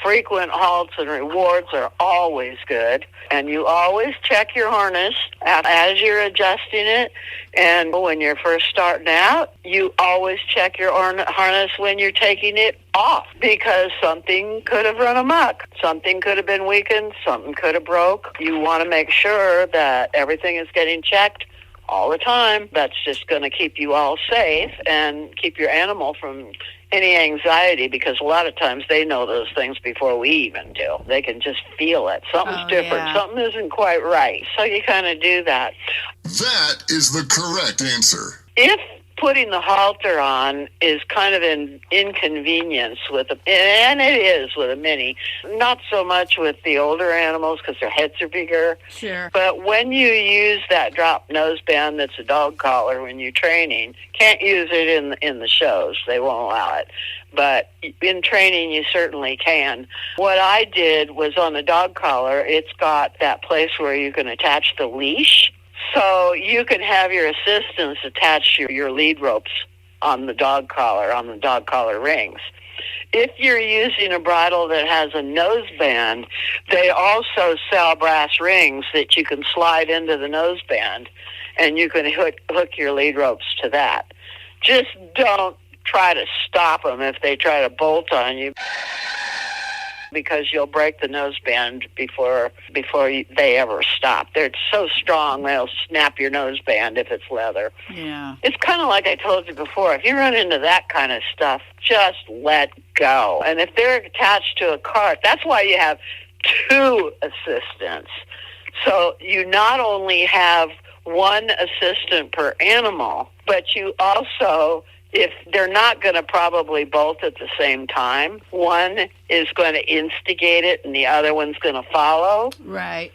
Frequent halts and rewards are always good. And you always check your harness as you're adjusting it. And when you're first starting out, you always check your harness when you're taking it off, because something could have run amok. Something could have been weakened. Something could have broke. You want to make sure that everything is getting checked all the time. That's just going to keep you all safe and keep your animal from any anxiety, because a lot of times they know those things before we even do. They can just feel it. Something's different. Yeah. Something isn't quite right. So you kind of do that. That is the correct answer. If putting the halter on is kind of an inconvenience with and it is with a mini. Not so much with the older animals because their heads are bigger. Sure. But when you use that drop noseband that's a dog collar when you're training, can't use it in the shows. They won't allow it. But in training, you certainly can. What I did was on the dog collar, it's got that place where you can attach the leash. So you can have your assistants attach your lead ropes on the dog collar rings. If you're using a bridle that has a noseband, they also sell brass rings that you can slide into the noseband, and you can hook your lead ropes to that. Just don't try to stop them if they try to bolt on you, because you'll break the noseband before they ever stop. They're so strong, they'll snap your noseband if it's leather. Yeah. It's kind of like I told you before. If you run into that kind of stuff, just let go. And if they're attached to a cart, that's why you have 2 assistants. So you not only have 1 assistant per animal, but you also, if they're not going to probably bolt at the same time, one is going to instigate it and the other one's going to follow. Right.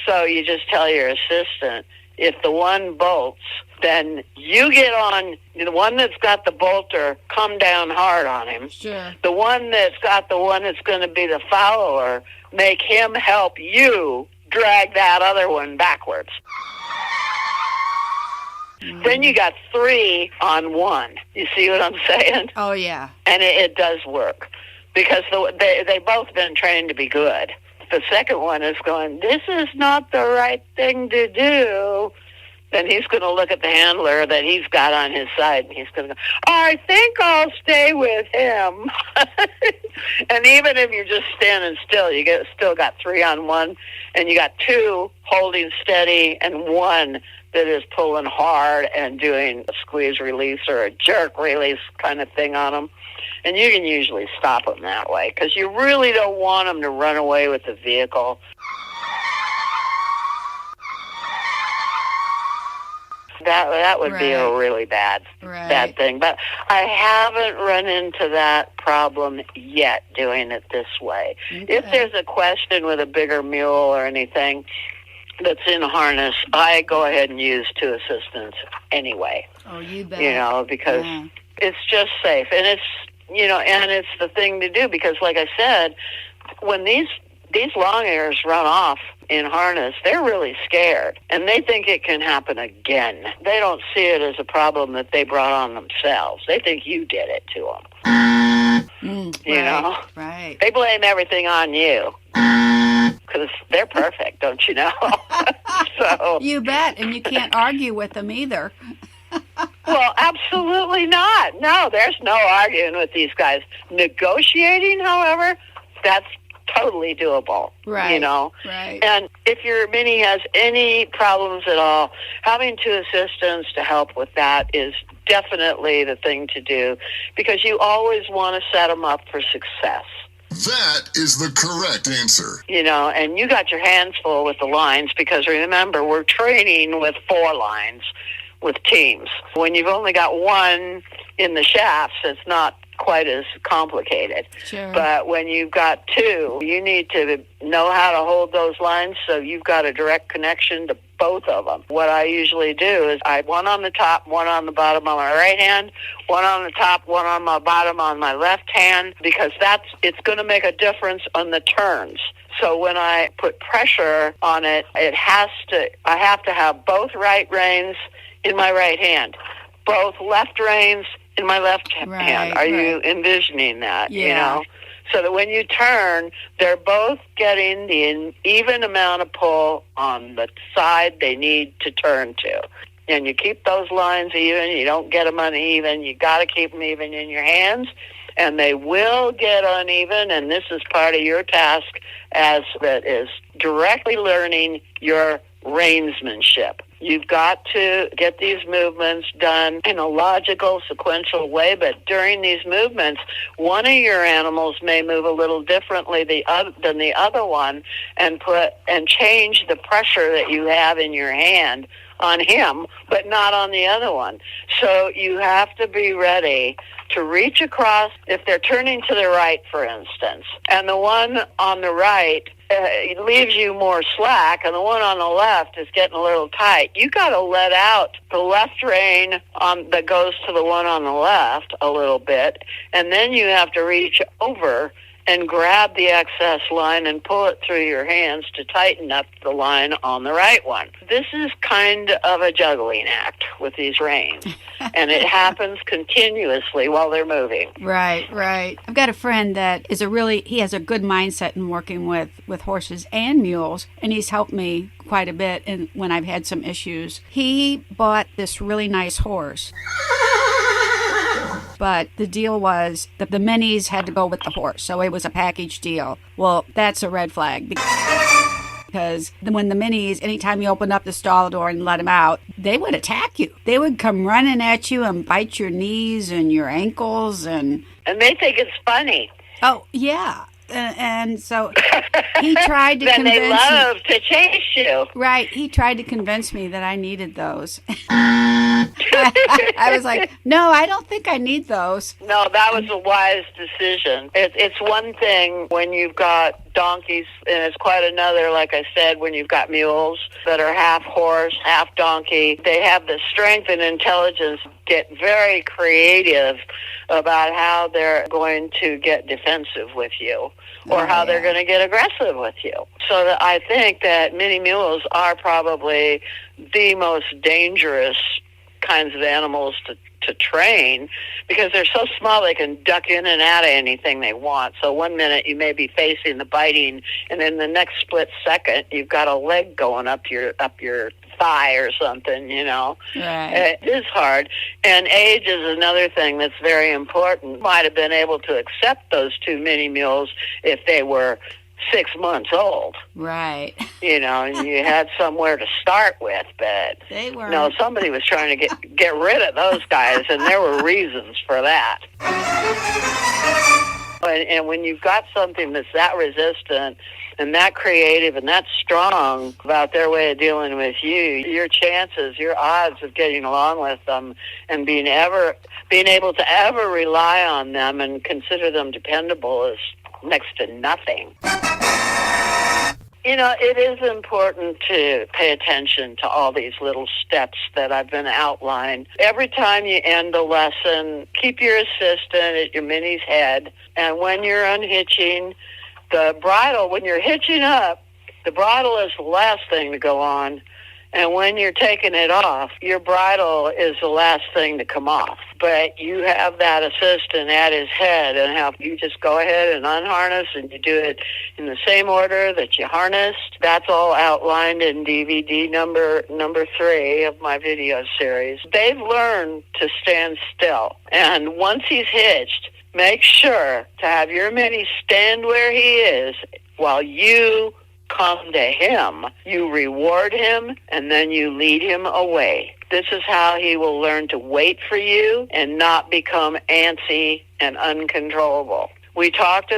So you just tell your assistant, if the one bolts, then you get on, the one that's got the bolter, come down hard on him. Sure. The one that's got the one that's going to be the follower, make him help you drag that other one backwards. Then you got 3 on 1. You see what I'm saying? Oh, yeah. And it does work because they both been trained to be good. The second one is going, this is not the right thing to do. Then he's going to look at the handler that he's got on his side, and he's going to go, I think I'll stay with him. And even if you're just standing still, still got 3 on 1, and you got 2 holding steady and 1 that is pulling hard and doing a squeeze release or a jerk release kind of thing on them. And you can usually stop them that way because you really don't want them to run away with the vehicle. That would be a really bad thing. But I haven't run into that problem yet doing it this way. Okay. If there's a question with a bigger mule or anything that's in harness, I go ahead and use 2 assistants anyway. Oh, you bet. Because it's just safe. And it's, and it's the thing to do because, like I said, when these long hairs run off in harness, they're really scared, and they think it can happen again. They don't see it as a problem that they brought on themselves. They think you did it to them. You know? Right. They blame everything on you because they're perfect, don't you know? So you bet, and you can't argue with them either. Well, absolutely not. No, there's no arguing with these guys. Negotiating, however, that's totally doable. Right. Right. And if your mini has any problems at all, having 2 assistants to help with that is definitely the thing to do because you always want to set them up for success. That is the correct answer. And you got your hands full with the lines because remember, we're training with 4 lines with teams. When you've only got 1 in the shafts, it's not quite as complicated. Sure. But when you've got 2, you need to know how to hold those lines so you've got a direct connection to both of them. What I usually do is I have 1 on the top, 1 on the bottom on my right hand, 1 on the top, 1 on my bottom on my left hand, because it's going to make a difference on the turns. So when I put pressure on it, I have to have both right reins in my right hand, both left reins in my left hand. Are you envisioning that? Yeah. So that when you turn, they're both getting the even amount of pull on the side they need to turn to. And you keep those lines even. You don't get them uneven. You got to keep them even in your hands. And they will get uneven, and this is part of your task as that is directly learning your reinsmanship. You've got to get these movements done in a logical, sequential way, but during these movements, one of your animals may move a little differently than the other one and change the pressure that you have in your hand on him, but not on the other one. So you have to be ready to reach across if they're turning to the right, for instance, and the one on the right leaves you more slack, and the one on the left is getting a little tight. You got to let out the left rein that goes to the one on the left a little bit, and then you have to reach over and grab the excess line and pull it through your hands to tighten up the line on the right one. This is kind of a juggling act with these reins, and it happens continuously while they're moving. Right, right. I've got a friend that is he has a good mindset in working with horses and mules, and he's helped me quite a bit when I've had some issues. He bought this really nice horse. But the deal was that the minis had to go with the horse, so it was a package deal. Well, that's a red flag. Because when the minis, anytime you open up the stall door and let them out, they would attack you. They would come running at you and bite your knees and your ankles. And they think it's funny. Oh, yeah. And so he tried to convince me. Then they love to chase you. Right. He tried to convince me that I needed those. I was like, no, I don't think I need those. No, that was a wise decision. It's one thing when you've got donkeys, and it's quite another, like I said, when you've got mules that are half horse, half donkey. They have the strength and intelligence, get very creative about how they're going to get defensive with you or how they're going to get aggressive with you. So that I think that mini mules are probably the most dangerous kinds of animals to train because they're so small they can duck in and out of anything they want. So one minute you may be facing the biting, and then the next split second you've got a leg going up your thigh or something, you know. Right. It is hard. And age is another thing that's very important. Might have been able to accept those two mini mules if they were 6 months old. Right. You know, and you had somewhere to start with, but they were. No, somebody was trying to get rid of those guys, and there were reasons for that. And when you've got something that's that resistant and that creative and that strong about their way of dealing with you, your chances, your odds of getting along with them and being able to ever rely on them and consider them dependable is next to nothing. You know, it is important to pay attention to all these little steps that I've been outlined. Every time you end a lesson, keep your assistant at your mini's head, and when you're unhitching, the bridle, when you're hitching up, the bridle is the last thing to go on, and when you're taking it off, your bridle is the last thing to come off. But you have that assistant at his head, and you just go ahead and unharness, and you do it in the same order that you harnessed. That's all outlined in DVD number 3 of my video series. They've learned to stand still, and once he's hitched, make sure to have your mini stand where he is while you come to him. You reward him, and then you lead him away. This is how he will learn to wait for you and not become antsy and uncontrollable. We talked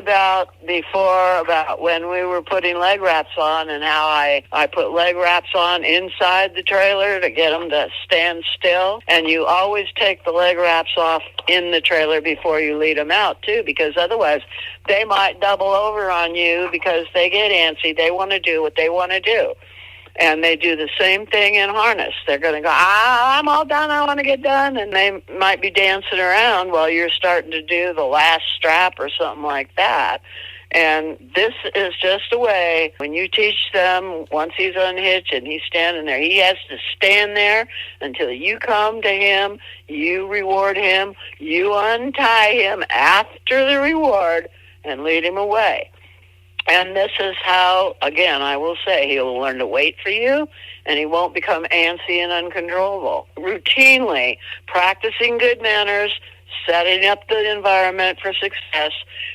before about when we were putting leg wraps on and how I put leg wraps on inside the trailer to get them to stand still. And you always take the leg wraps off in the trailer before you lead them out, too, because otherwise they might double over on you because they get antsy. They want to do what they want to do. And they do the same thing in harness. They're going to go, I'm all done, I want to get done. And they might be dancing around while you're starting to do the last strap or something like that. And this is just a way, when you teach them, once he's unhitched and he's standing there, he has to stand there until you come to him, you reward him, you untie him after the reward, and lead him away. And this is how, again, I will say, he'll learn to wait for you, and he won't become antsy and uncontrollable. Routinely practicing good manners, setting up the environment for success,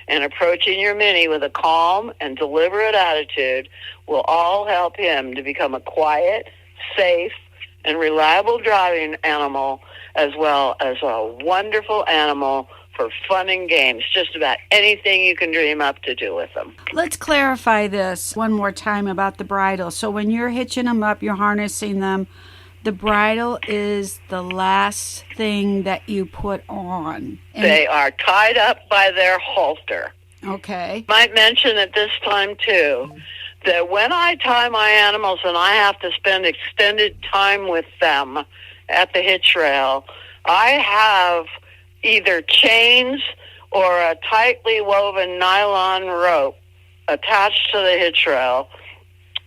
and approaching your mini with a calm and deliberate attitude will all help him to become a quiet, safe, and reliable driving animal, as well as a wonderful animal for fun and games, just about anything you can dream up to do with them. Let's clarify this one more time about the bridle. So when you're hitching them up, you're harnessing them, the bridle is the last thing that you put on. They are tied up by their halter. Okay. Might mention at this time, too, that when I tie my animals and I have to spend extended time with them at the hitch rail, I have either chains or a tightly woven nylon rope attached to the hitch rail,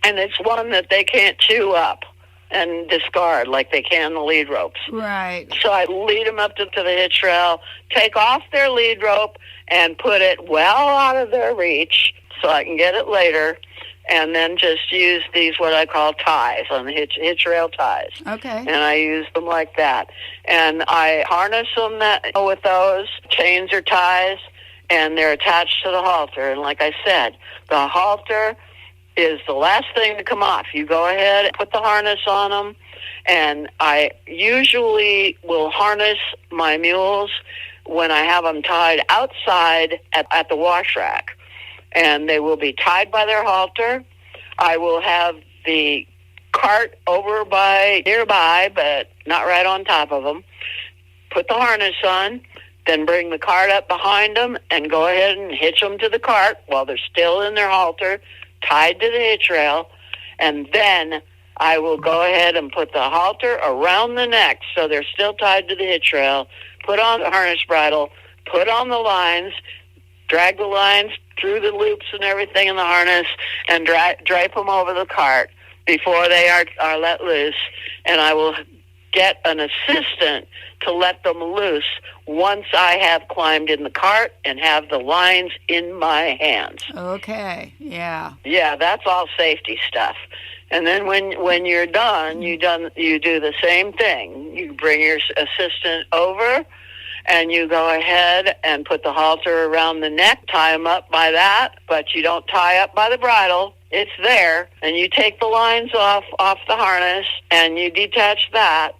and it's one that they can't chew up and discard like they can the lead ropes. Right. So I lead them up to the hitch rail, take off their lead rope, and put it well out of their reach so I can get it later, and then just use these what I call ties on the hitch rail ties. Okay. And I use them like that. And I harness them with those chains or ties, and they're attached to the halter. And like I said, the halter is the last thing to come off. You go ahead and put the harness on them, and I usually will harness my mules when I have them tied outside at the wash rack. And they will be tied by their halter. I will have the cart over nearby, but not right on top of them. Put the harness on, then bring the cart up behind them and go ahead and hitch them to the cart while they're still in their halter, tied to the hitch rail. And then I will go ahead and put the halter around the neck so they're still tied to the hitch rail, put on the harness bridle, put on the lines, drag the lines through the loops and everything in the harness, and drape them over the cart before they are let loose. And I will get an assistant to let them loose once I have climbed in the cart and have the lines in my hands. Okay, yeah. Yeah, that's all safety stuff. And then when you're done, you do the same thing. You bring your assistant over, and you go ahead and put the halter around the neck, tie them up by that, but you don't tie up by the bridle. It's there, and you take the lines off the harness, and you detach that,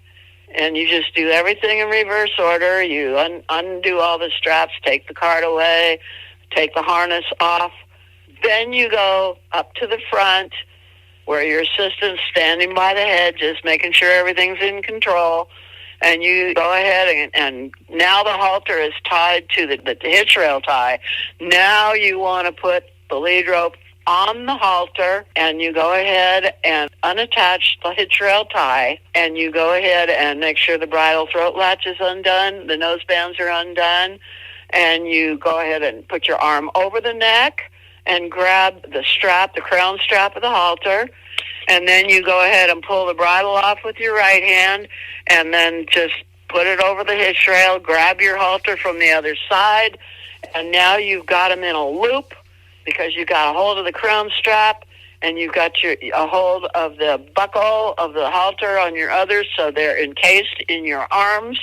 and you just do everything in reverse order. You undo all the straps, take the cart away, take the harness off. Then you go up to the front where your assistant's standing by the head, just making sure everything's in control. And you go ahead and now the halter is tied to the hitch rail tie. Now you want to put the lead rope on the halter, and you go ahead and unattach the hitch rail tie, and you go ahead and make sure the bridle throat latch is undone, the nose bands are undone, and you go ahead and put your arm over the neck and grab the strap, the crown strap of the halter. And then you go ahead and pull the bridle off with your right hand, and then just put it over the hitch rail, grab your halter from the other side, and now you've got them in a loop because you've got a hold of the crown strap, and you've got a hold of the buckle of the halter on your other, so they're encased in your arms.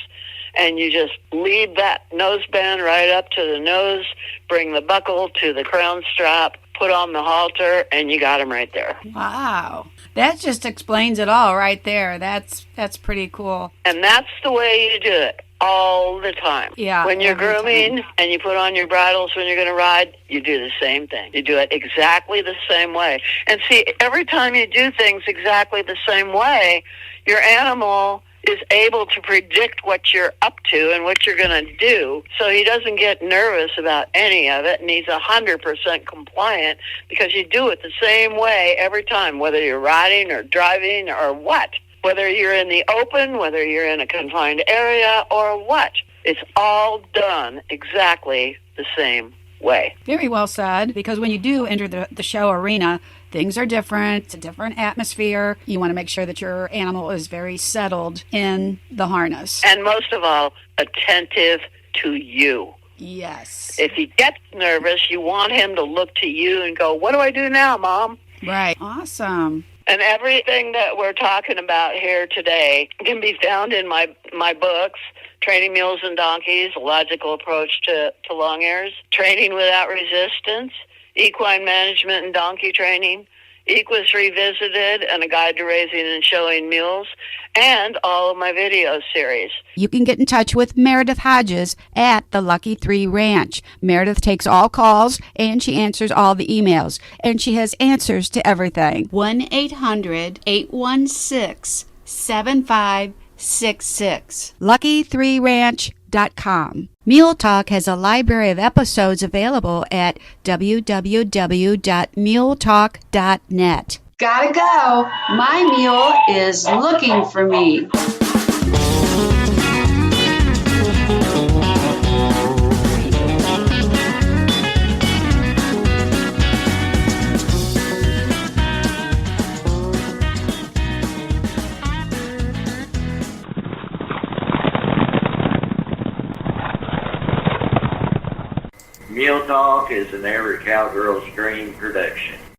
And you just lead that nose band right up to the nose, bring the buckle to the crown strap, put on the halter, and you got them right there. Wow. That just explains it all right there. That's pretty cool. And that's the way you do it all the time. Yeah. When you're grooming and you put on your bridles when you're going to ride, you do the same thing. You do it exactly the same way. And see, every time you do things exactly the same way, your animal is able to predict what you're up to and what you're going to do, so he doesn't get nervous about any of it, and he's 100% compliant because you do it the same way every time, whether you're riding or driving or what, whether you're in the open, whether you're in a confined area or what. It's all done exactly the same way. Very well said, because when you do enter the show arena, things are different. It's a different atmosphere. You want to make sure that your animal is very settled in the harness. And most of all, attentive to you. Yes. If he gets nervous, you want him to look to you and go, "What do I do now, Mom?" Right. Awesome. And everything that we're talking about here today can be found in my books, Training Mules and Donkeys, A Logical Approach to Long Ears, Training Without Resistance, Equine Management and Donkey Training, Equus Revisited, and A Guide to Raising and Showing Mules, and all of my video series. You can get in touch with Meredith Hodges at the Lucky 3 Ranch. Meredith takes all calls, and she answers all the emails, and she has answers to everything. 1-800-816 888-858-7566. Lucky3Ranch.com. Mule Talk has a library of episodes available at www.muletalk.net. Gotta go. My mule is looking for me. Mule Talk is an Everett Cowgirls Dream production.